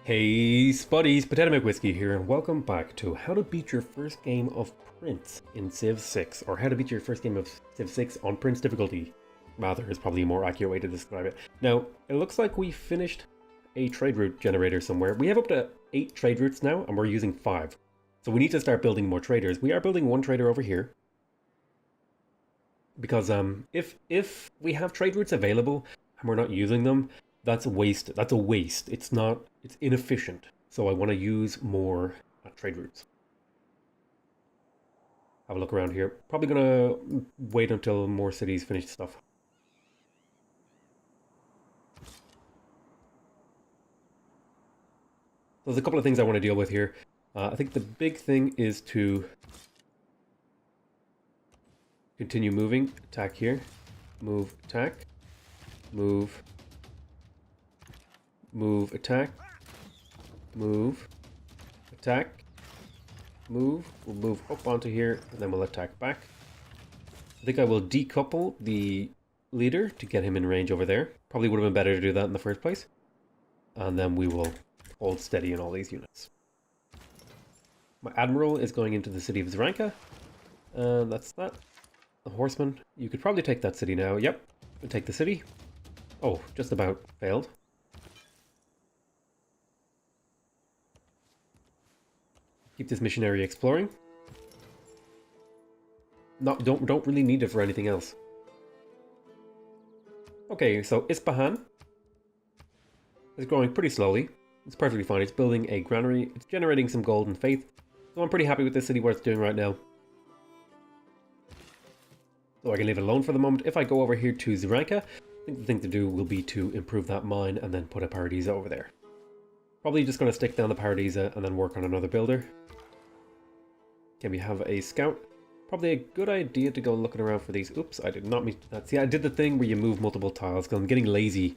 Hey Spuddies, Potato Milk Whiskey here, and welcome back to How to Beat Your First Game of Prince in Civ 6, or How to Beat Your First Game of Civ 6 on Prince difficulty. Rather, is probably a more accurate way to describe it. Now, it looks like we finished a trade route generator somewhere. We have up to 8 trade routes now, and we're using 5. So we need to start building more traders. We are building one trader over here. Because if we have trade routes available and we're not using them, that's a waste. That's a waste. It's inefficient. So I want to use more trade routes. Have a look around here. Probably gonna wait until more cities finish stuff. There's a couple of things I want to deal with here. I think the big thing is to continue moving. Attack here. Move, attack. Move. Move, attack. Move. Attack. Move. We'll move up onto here, and then we'll attack back. I think I will decouple the leader to get him in range over there. Probably would have been better to do that in the first place. And then we will hold steady in all these units. My admiral is going into the city of Zranka. And that's that. The horseman. You could probably take that city now. Yep. We'll take the city. Oh, just about failed. Keep this missionary exploring. No, don't really need it for anything else. Okay, so Ispahan is growing pretty slowly. It's perfectly fine. It's building a granary. It's generating some gold and faith. So I'm pretty happy with this city, what it's doing right now. So I can leave it alone for the moment. If I go over here to Zranka, I think the thing to do will be to improve that mine and then put a Paradisa over there. Probably just going to stick down the Paradisa and then work on another builder. Can we have a scout? Probably a good idea to go looking around for these. Oops, I did not mean that. See, I did the thing where you move multiple tiles because I'm getting lazy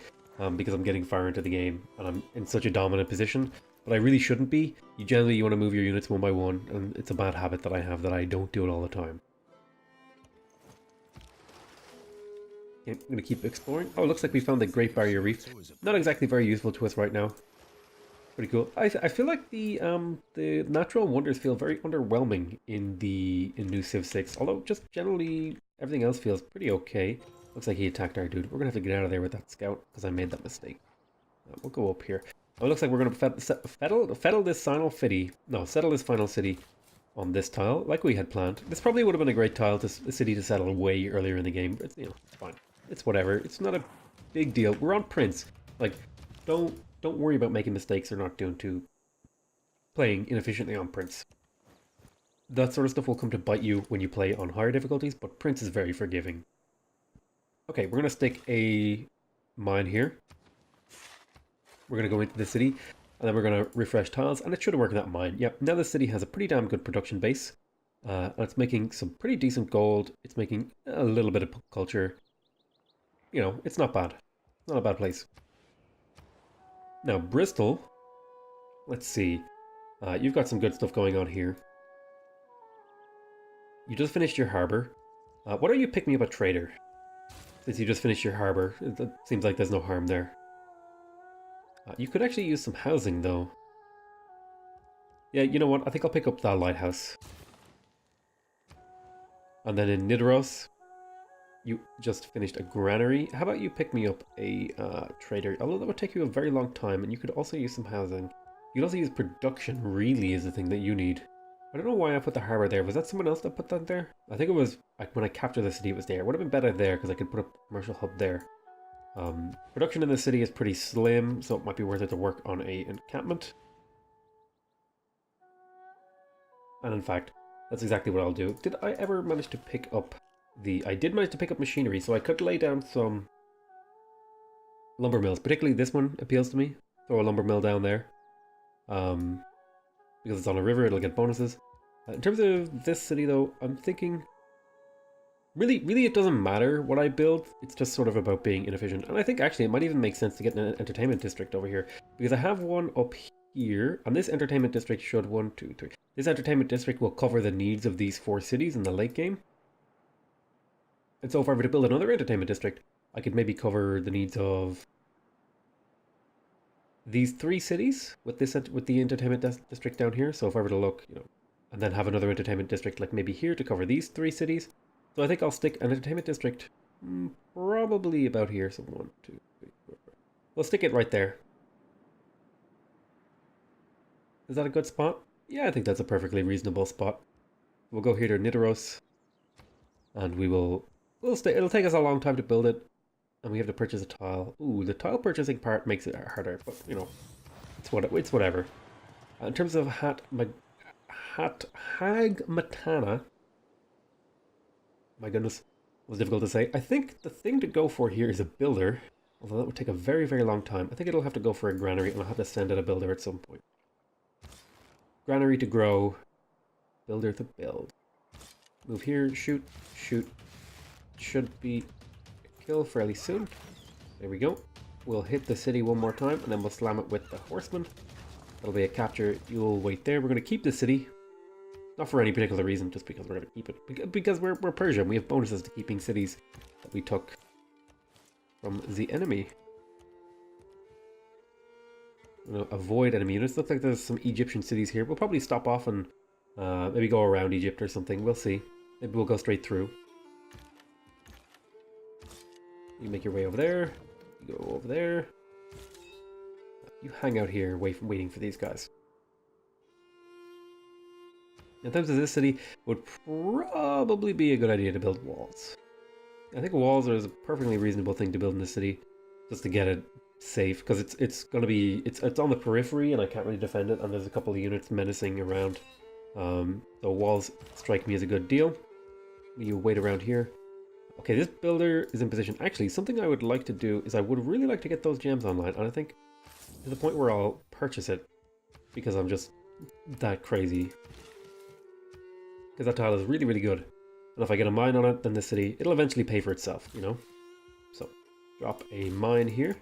because I'm getting far into the game and I'm in such a dominant position. But I really shouldn't be. You want to move your units one by one, and it's a bad habit that I have that I don't do it all the time. Okay, I'm going to keep exploring. Oh, it looks like we found the Great Barrier Reef. Not exactly very useful to us right now. Pretty cool. I feel like the natural wonders feel very underwhelming in new Civ 6. Although just generally everything else feels pretty okay. Looks like he attacked our dude. We're gonna have to get out of there with that scout because I made that mistake. We'll go up here. Oh, it looks like we're gonna settle this final city. No, settle this final city on this tile, like we had planned. This probably would have been a great tile to a city to settle way earlier in the game. But it's fine. It's whatever. It's not a big deal. We're on Prince. Like, don't worry about making mistakes or not playing inefficiently on Prince. That sort of stuff will come to bite you when you play on higher difficulties, but Prince is very forgiving. Okay, we're going to stick a mine here. We're going to go into the city, and then we're going to refresh tiles, and it should work in that mine. Yep, now the city has a pretty damn good production base, and it's making some pretty decent gold. It's making a little bit of culture. You know, it's not bad. Not a bad place. Now, Bristol, let's see. You've got some good stuff going on here. You just finished your harbor. Why don't you pick me up a trader? Since you just finished your harbor, it seems like there's no harm there. You could actually use some housing, though. Yeah, you know what? I think I'll pick up that lighthouse. And then in Nidaros, you just finished a granary. How about you pick me up a trader? Although that would take you a very long time, and you could also use some housing. You could also use production, really, is the thing that you need. I don't know why I put the harbor there. Was that someone else that put that there? I think it was, like, when I captured the city, it was there. It would have been better there, because I could put a commercial hub there. Production in the city is pretty slim, so it might be worth it to work on a encampment. And in fact, that's exactly what I'll do. Did I ever manage to pick up I did manage to pick up machinery, so I could lay down some lumber mills. Particularly this one appeals to me. Throw a lumber mill down there. Because it's on a river, it'll get bonuses. In terms of this city, though, I'm thinking... Really, it doesn't matter what I build. It's just sort of about being inefficient. And I think, actually, it might even make sense to get an entertainment district over here. Because I have one up here, and this entertainment district should... 1, 2, 3... This entertainment district will cover the needs of these 4 cities in the late game. And so if I were to build another entertainment district, I could maybe cover the needs of these three cities with the entertainment district down here. So if I were to look, and then have another entertainment district like maybe here to cover these three cities. So I think I'll stick an entertainment district probably about here. So 1, 2, 3, 4, 5. We'll stick it right there. Is that a good spot? Yeah, I think that's a perfectly reasonable spot. We'll go here to Nidaros, and we'll stay. It'll take us a long time to build it, and we have to purchase a tile. Ooh, the tile purchasing part makes it harder, but it's whatever. In terms of Hagmatana, my goodness, it was difficult to say. I think the thing to go for here is a builder, although that would take a very, very long time. I think it'll have to go for a granary, and I'll have to send out a builder at some point. Granary to grow, builder to build. Move here, shoot. Should be a kill fairly soon. There we go. We'll hit the city one more time, and then we'll slam it with the horseman. That'll be a capture. You'll wait there. We're going to keep the city. Not for any particular reason, just because we're going to keep it. Because we're Persia, and we have bonuses to keeping cities that we took from the enemy. Avoid enemy units. Looks like there's some Egyptian cities here. We'll probably stop off and maybe go around Egypt or something. We'll see. Maybe we'll go straight through. You make your way over there. You go over there. You hang out here waiting for these guys. In terms of this city, would probably be a good idea to build walls. I think walls are a perfectly reasonable thing to build in the city, just to get it safe, because it's on the periphery and I can't really defend it, and there's a couple of units menacing around. So walls strike me as a good deal. You wait around here. Okay, this builder is in position. Actually, something I would like to do is I would really like to get those gems online, and I think to the point where I'll purchase it, because I'm just that crazy. Because that tile is really, really good. And if I get a mine on it, then the city, it'll eventually pay for itself, So, drop a mine here.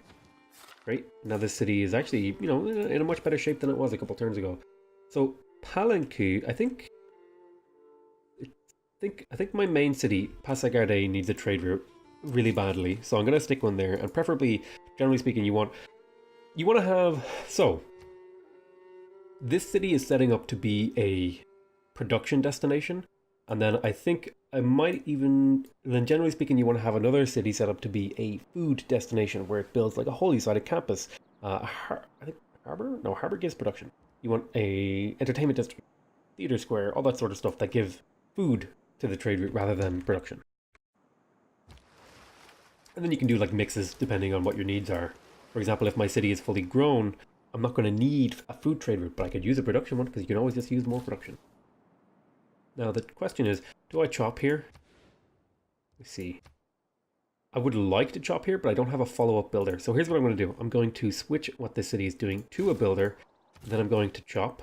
Great. Now this city is actually, in a much better shape than it was a couple turns ago. So, Palanku, I think my main city, Passagarde, needs a trade route really badly. So I'm going to stick one there. And preferably, generally speaking, you want to have... So, this city is setting up to be a production destination. And then I think I might even... Then generally speaking, you want to have another city set up to be a food destination where it builds like a wholly sided campus. I think Harbor? No, Harbor gives production. You want a entertainment district, theater square, all that sort of stuff that give food to the trade route rather than production. And then you can do like mixes depending on what your needs are. For example, if my city is fully grown, I'm not going to need a food trade route, but I could use a production one because you can always just use more production. Now the question is, do I chop here? Let's see. I would like to chop here, but I don't have a follow-up builder. So here's what I'm going to do. I'm going to switch what this city is doing to a builder, and then I'm going to chop.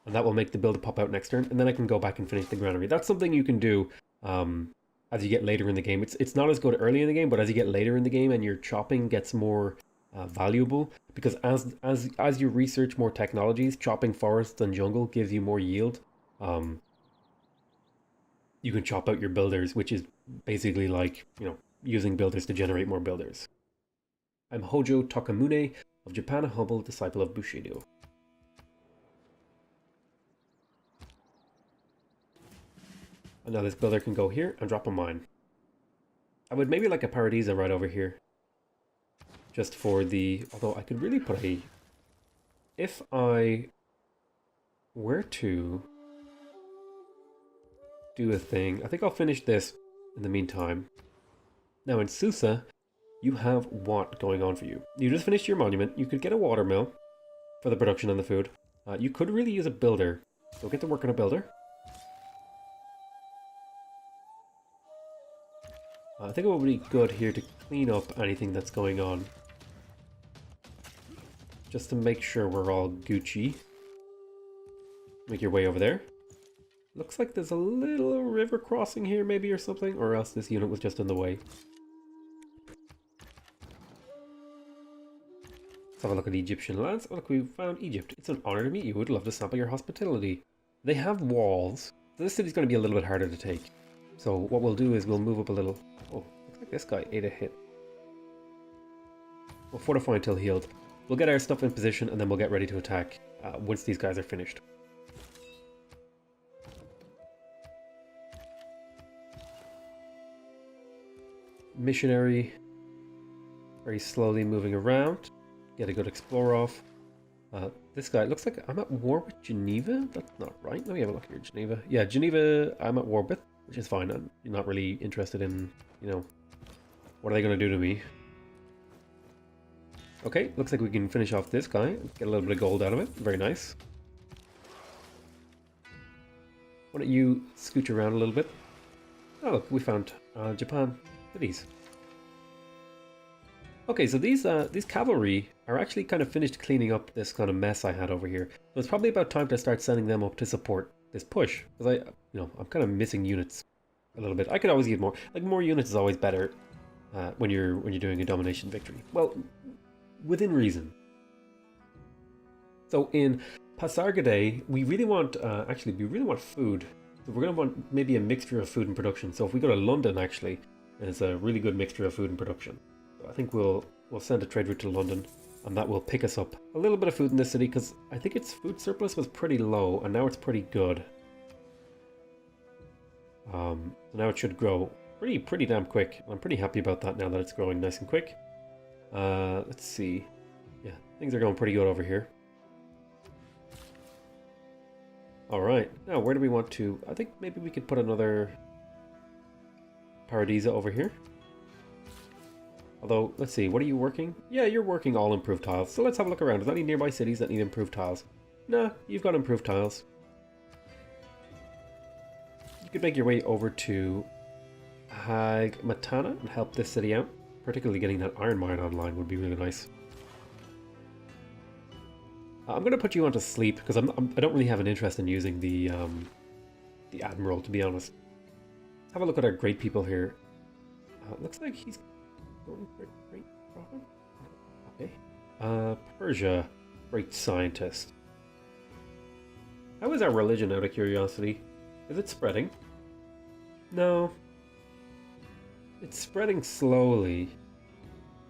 And that will make the builder pop out next turn, and then I can go back and finish the granary. That's something you can do as you get later in the game. It's not as good early in the game, but as you get later in the game and your chopping gets more valuable, because as you research more technologies, chopping forests and jungle gives you more yield. You can chop out your builders, which is basically like, using builders to generate more builders. I'm Hojo Takamune of Japan, a humble disciple of Bushido. And now this builder can go here and drop a mine. I would maybe like a Paradisa right over here. Just for the... Although I could really put a... If I were to do a thing... I think I'll finish this in the meantime. Now in Susa, you have what going on for you? You just finished your monument. You could get a watermill for the production and the food. You could really use a builder. So get to work on a builder. I think it would be good here to clean up anything that's going on. Just to make sure we're all Gucci. Make your way over there. Looks like there's a little river crossing here maybe or something, or else this unit was just in the way. Let's have a look at the Egyptian lands. Oh look, we found Egypt. It's an honor to meet you. Would love to sample your hospitality. They have walls. So this city's going to be a little bit harder to take. So what we'll do is we'll move up a little. Oh, looks like this guy ate a hit. We'll fortify until healed. We'll get our stuff in position and then we'll get ready to attack once these guys are finished. Missionary, very slowly moving around. Get a good explore off. This guy looks like I'm at war with Geneva. That's not right. Let me have a look here. Geneva. Yeah, Geneva I'm at war with, which is fine. I'm not really interested in, you know, what are they going to do to me? Okay, looks like we can finish off this guy. Get a little bit of gold out of it. Very nice. Why don't you scooch around a little bit? Oh, look, we found Japan cities. Okay, so these cavalry are actually kind of finished cleaning up this kind of mess I had over here. So it's probably about time to start sending them up to support this push, because I'm kind of missing units a little bit. I could always get more. Like, more units is always better when you're doing a domination victory. Well, within reason. So in Pasargadae, we really want food. So we're going to want maybe a mixture of food and production. So if we go to London, actually, there's a really good mixture of food and production. So I think we'll send a trade route to London, and that will pick us up a little bit of food in this city, because I think its food surplus was pretty low, and now it's pretty good. So now it should grow pretty damn quick. I'm pretty happy about that now that it's growing nice and quick. Let's see. Yeah, things are going pretty good over here. Alright, now where do we want to... I think maybe we could put another Paradisa over here. Although, let's see, what are you working? Yeah, you're working all improved tiles. So let's have a look around. Is there any nearby cities that need improved tiles? Nah, you've got improved tiles. You could make your way over to Hagmatana and help this city out. Particularly getting that iron mine online would be really nice. I'm going to put you onto sleep, because I don't really have an interest in using the Admiral, to be honest. Let's have a look at our great people here. Looks like he's going great profit. Okay. Persia, great scientist. How is our religion, out of curiosity? Is it spreading? No. It's spreading slowly,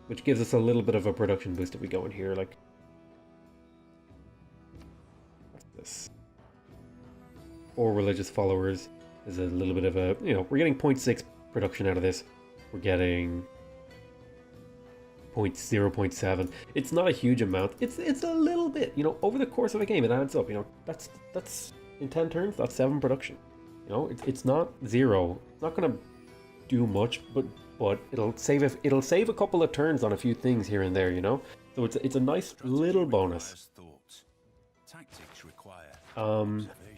which gives us a little bit of a production boost if we go in here, like... What's this? 4 religious followers is a little bit of a... You know, we're getting 0.6 production out of this. We're getting... 0.7. It's not a huge amount. It's a little bit, you know, over the course of a game it adds up, you know. That's in 10 turns, that's 7 production. You know, it's not 0. It's not going to do much, but it'll save a couple of turns on a few things here and there, you know. So it's a nice little bonus.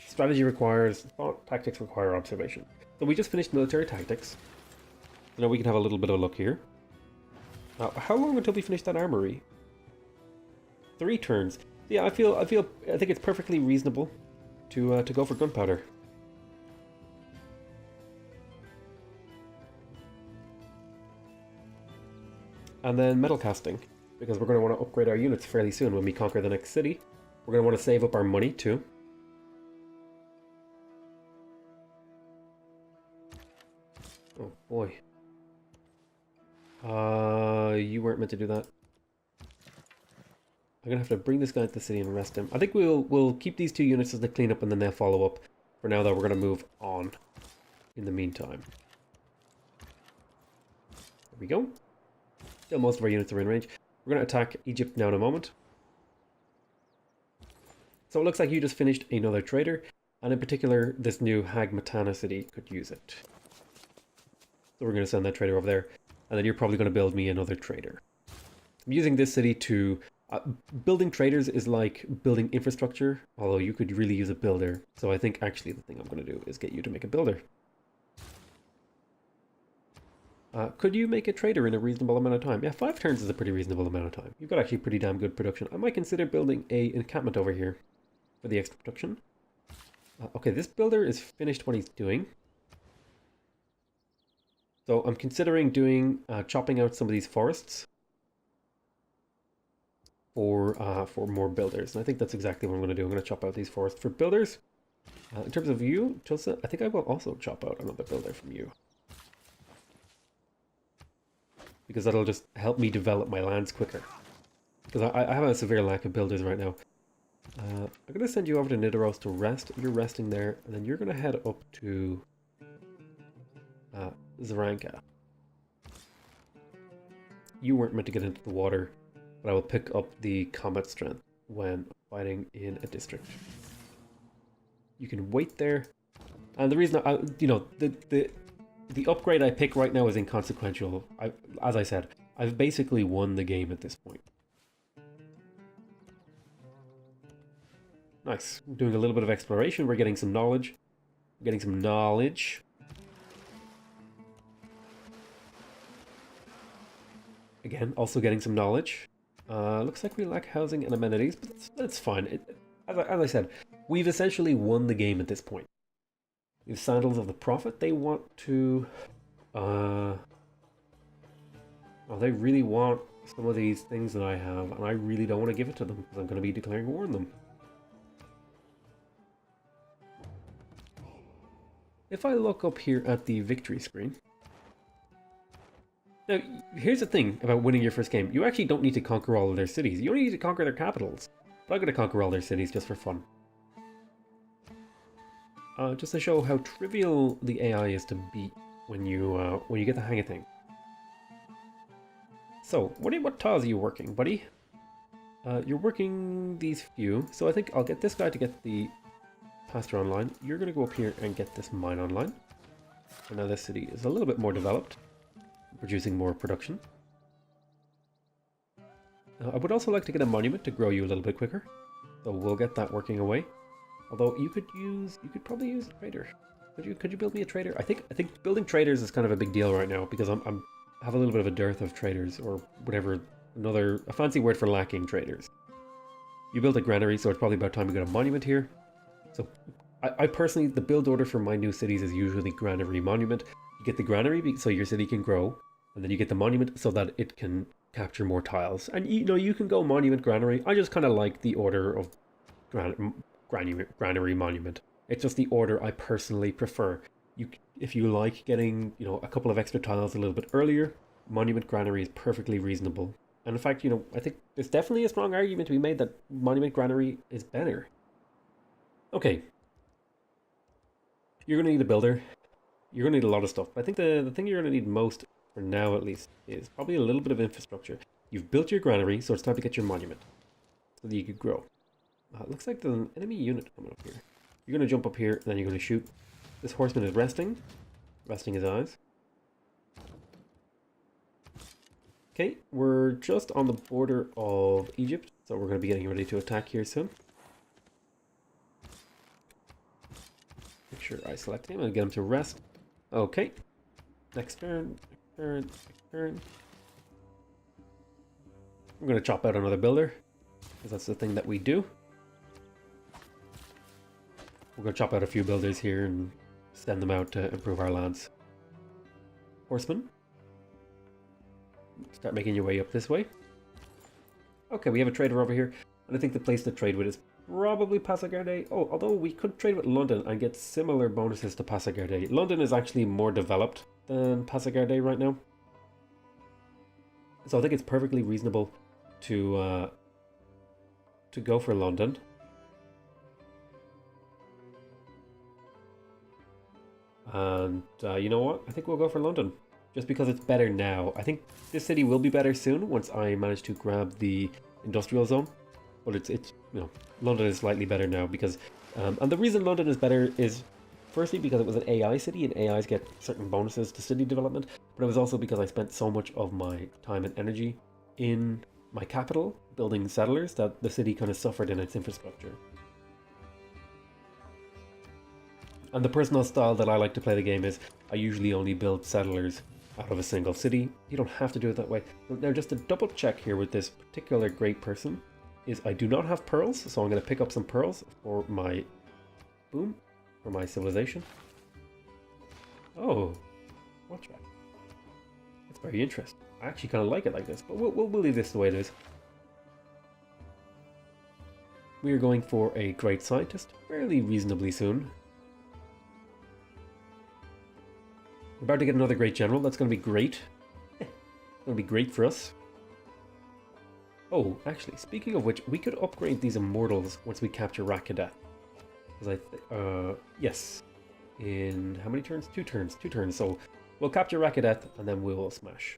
Strategy requires thought, tactics require observation. So we just finished military tactics. So now we can have a little bit of a look here. How long until we finish that armory? 3 turns. Yeah, I think it's perfectly reasonable to go for gunpowder. And then metal casting, because we're going to want to upgrade our units fairly soon when we conquer the next city. We're going to want to save up our money too. Oh boy. You weren't meant to do that. I'm gonna have to bring this guy to the city and arrest him. I think we'll keep these 2 units as the cleanup, and then they'll follow up. For now, though, we're gonna move on. In the meantime, there we go. Still, most of our units are in range. We're gonna attack Egypt now in a moment. So it looks like you just finished another trader, and in particular, this new Hagmatana city could use it. So we're gonna send that trader over there. And then you're probably going to build me another trader. I'm using this city to... building traders is like building infrastructure, although you could really use a builder. So I think actually the thing I'm going to do is get you to make a builder. Could you make a trader in a reasonable amount of time? Yeah, 5 turns is a pretty reasonable amount of time. You've got actually pretty damn good production. I might consider building an encampment over here for the extra production. Okay, this builder is finished what he's doing. So I'm considering doing chopping out some of these forests for more builders, and I think that's exactly what I'm going to do. I'm going to chop out these forests for builders. In terms of you, Tulsa, I think I will also chop out another builder from you, because that'll just help me develop my lands quicker. Because I have a severe lack of builders right now. I'm going to send you over to Nidaros to rest. You're resting there, and then you're going to head up to Zaranka. You weren't meant to get into the water, but I will pick up the combat strength when fighting in a district. You can wait there, and the reason the upgrade I pick right now is inconsequential. As I said, I've basically won the game at this point. Nice. We're doing a little bit of exploration. We're getting some knowledge. Again, also getting some knowledge. Looks like we lack housing and amenities, but that's fine. As I said, we've essentially won the game at this point. We have Sandals of the Prophet. They want to... well, they really want some of these things that I have, and I really don't want to give it to them, because I'm going to be declaring war on them. If I look up here at the victory screen... Now, here's the thing about winning your first game. You actually don't need to conquer all of their cities. You only need to conquer their capitals. But I'm going to conquer all their cities just for fun. Just to show how trivial the AI is to beat when you get the hang of things. So, what tiles are you working, buddy? You're working these few. So I think I'll get this guy to get the pasture online. You're going to go up here and get this mine online. So now this city is a little bit more developed, producing more production. I would also like to get a monument to grow you a little bit quicker. So we'll get that working away. Although you could probably use a trader. Could you build me a trader? I think building traders is kind of a big deal right now because I have a little bit of a dearth of traders, or whatever, a fancy word for lacking traders. You built a granary, so it's probably about time we got a monument here. So I personally, the build order for my new cities is usually granary monument. You get the granary so your city can grow, and then you get the monument so that it can capture more tiles. And you can go monument granary. I just kind of like the order of granary monument. It's just the order I personally prefer. If you like getting a couple of extra tiles a little bit earlier, monument granary is perfectly reasonable. And in fact, I think there's definitely a strong argument to be made that monument granary is better. Okay. You're gonna need a builder. You're gonna need a lot of stuff. But I think the thing you're gonna need most, for now at least, is probably a little bit of infrastructure. You've built your granary, so it's time to get your monument so that you could grow. It looks like there's an enemy unit coming up here. You're going to jump up here, and then you're going to shoot. This horseman is resting his eyes. Okay, we're just on the border of Egypt, so we're going to be getting ready to attack here soon. Make sure I select him and get him to rest. Okay, next turn. I'm going to chop out another builder, because that's the thing that we do. We're going to chop out a few builders here and send them out to improve our lands. Horseman. Start making your way up this way. Okay, we have a trader over here. And I think the place to trade with is probably Passagarde. Oh, although we could trade with London and get similar bonuses to Passagarde. London is actually more developed than Passagarde right now. So I think it's perfectly reasonable to go for London. And you know what? I think we'll go for London. Just because it's better now. I think this city will be better soon once I manage to grab the industrial zone. But it's London is slightly better now because... and the reason London is better is firstly because it was an AI city and AIs get certain bonuses to city development. But it was also because I spent so much of my time and energy in my capital building settlers that the city kind of suffered in its infrastructure. And the personal style that I like to play the game is I usually only build settlers out of a single city. You don't have to do it that way. Now just to double check here with this particular great person is I do not have pearls, so I'm going to pick up some pearls for my for my civilization. Oh, watch that. That's very interesting. I actually kind of like it like this, but we'll leave this the way it is. We are going for a great scientist fairly reasonably soon. We're about to get another great general. That's going to be great. It's going to be great for us. Oh, actually, speaking of which, we could upgrade these immortals once we capture Rakkadet. Because yes. In how many turns? 2 turns. 2 turns. So we'll capture Rakkadet and then we will smash.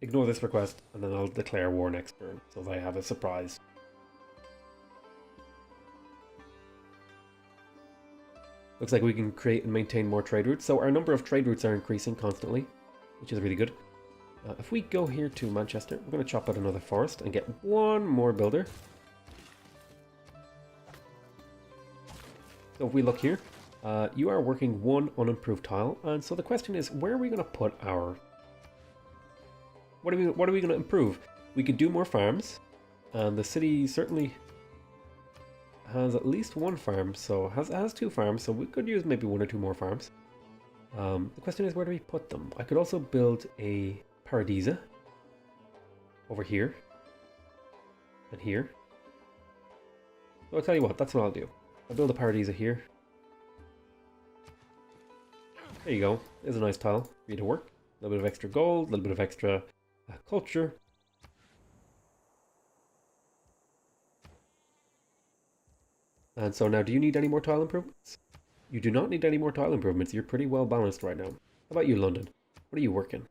Ignore this request and then I'll declare war next turn so that I have a surprise. Looks like we can create and maintain more trade routes. So our number of trade routes are increasing constantly, which is really good. If we go here to Manchester, we're going to chop out another forest and get one more builder. So if we look here, you are working one unimproved tile, and so the question is, where are we going to put our... What are we going to improve? We could do more farms, and the city certainly has at least one farm, so has 2 farms, so we could use maybe 1 or 2 more farms. The question is, where do we put them? I could also build a Paradisa over here and here. So I'll tell you what, that's what I'll do. I'll build a Paradisa here. There you go. There's a nice tile for you to work. A little bit of extra gold, a little bit of extra culture. And so now, do you need any more tile improvements? You do not need any more tile improvements. You're pretty well balanced right now. How about you, London? What are you working?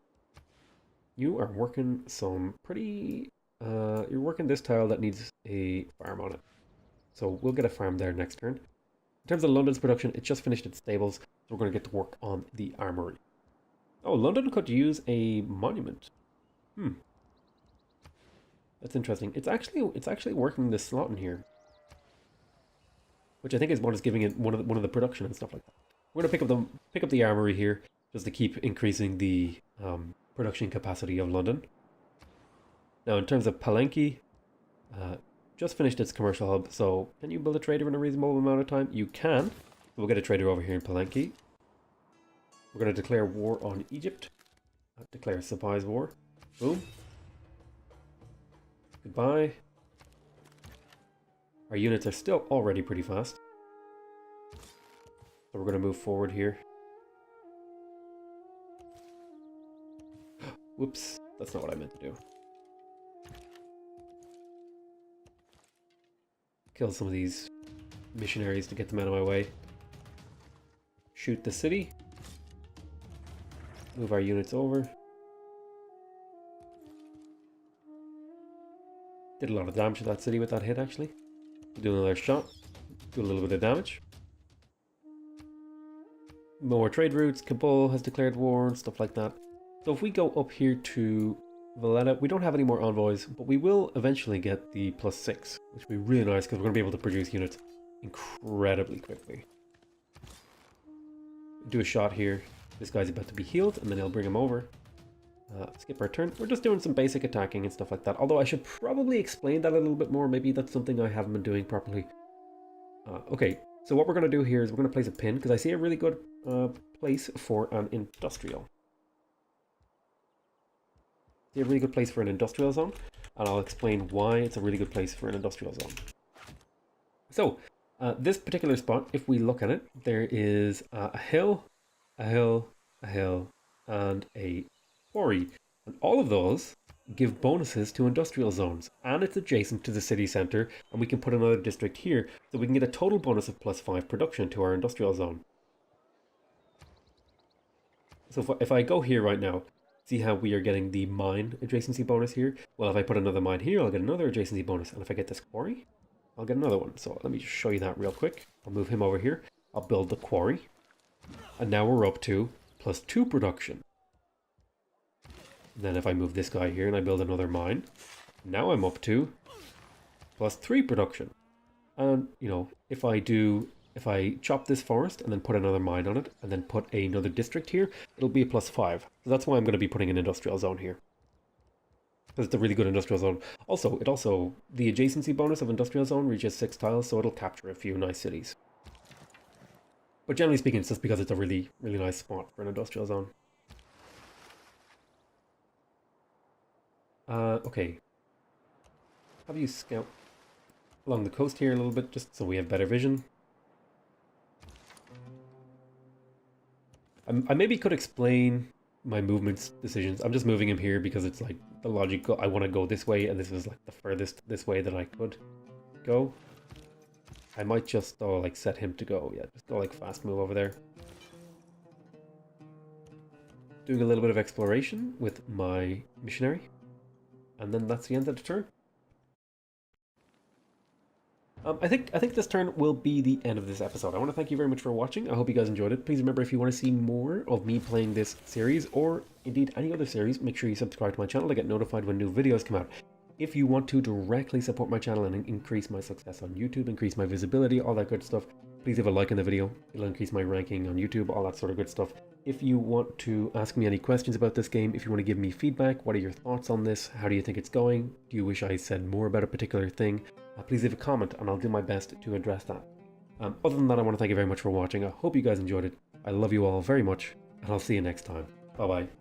You are working some pretty... you're working this tile that needs a farm on it. So we'll get a farm there next turn. In terms of London's production, it just finished its stables, so we're going to get to work on the armory. Oh, London could use a monument. That's interesting. It's actually working this slot in here, which I think is what is giving it one of the production and stuff like that. We're going to pick up the armory here just to keep increasing the production capacity of London. Now, in terms of Palenque, just finished its commercial hub, so can you build a trader in a reasonable amount of time? You can. We'll get a trader over here in Palenque. We're going to declare war on Egypt. Declare supplies war. Boom. Goodbye. Our units are still already pretty fast. So we're going to move forward here. Whoops, that's not what I meant to do. Kill some of these missionaries to get them out of my way. Shoot the city. Move our units over. Did a lot of damage to that city with that hit, actually. Do another shot. Do a little bit of damage. More trade routes. Kabul has declared war and stuff like that. So if we go up here to Valletta, we don't have any more envoys, but we will eventually get the +6, which will be really nice because we're going to be able to produce units incredibly quickly. Do a shot here. This guy's about to be healed, and then I'll bring him over. Skip our turn. We're just doing some basic attacking and stuff like that, although I should probably explain that a little bit more. Maybe that's something I haven't been doing properly. Okay, so what we're going to do here is we're going to place a pin, because I see a really good place for an industrial. See a really good place for an industrial zone, and I'll explain why it's a really good place for an industrial zone. So, this particular spot, if we look at it, there is a hill, a hill, a hill, and a quarry. And all of those give bonuses to industrial zones, and it's adjacent to the city centre, and we can put another district here, so we can get a total bonus of +5 production to our industrial zone. So if I go here right now, see how we are getting the mine adjacency bonus here? Well, if I put another mine here, I'll get another adjacency bonus, and if I get this quarry, I'll get another one. So let me just show you that real quick. I'll move him over here. I'll build the quarry, and now we're up to +2 production. And then if I move this guy here and I build another mine, now I'm up to +3 production. And, you know, if I chop this forest and then put another mine on it and then put another district here, it'll be a +5. So that's why I'm going to be putting an industrial zone here. Because it's a really good industrial zone. Also, the adjacency bonus of industrial zone reaches 6 tiles, so it'll capture a few nice cities. But generally speaking, it's just because it's a really, really nice spot for an industrial zone. Okay. Have you scout along the coast here a little bit, just so we have better vision. I maybe could explain my movements decisions. I'm just moving him here because it's like the logic, I want to go this way, and this was like the furthest this way that I could go. I might just though like set him to go. Yeah, just go like fast move over there. Doing a little bit of exploration with my missionary, and then that's the end of the turn. I think this turn will be the end of this episode. I want to thank you very much for watching. I hope you guys enjoyed it. Please remember, if you want to see more of me playing this series, or indeed any other series, make sure you subscribe to my channel to get notified when new videos come out. If you want to directly support my channel and increase my success on YouTube, increase my visibility, all that good stuff, please leave a like in the video. It'll increase my ranking on YouTube, all that sort of good stuff. If you want to ask me any questions about this game, if you want to give me feedback, what are your thoughts on this? How do you think it's going? Do you wish I said more about a particular thing? Please leave a comment and I'll do my best to address that. Other than that, I want to thank you very much for watching. I hope you guys enjoyed it. I love you all very much, and I'll see you next time. Bye bye.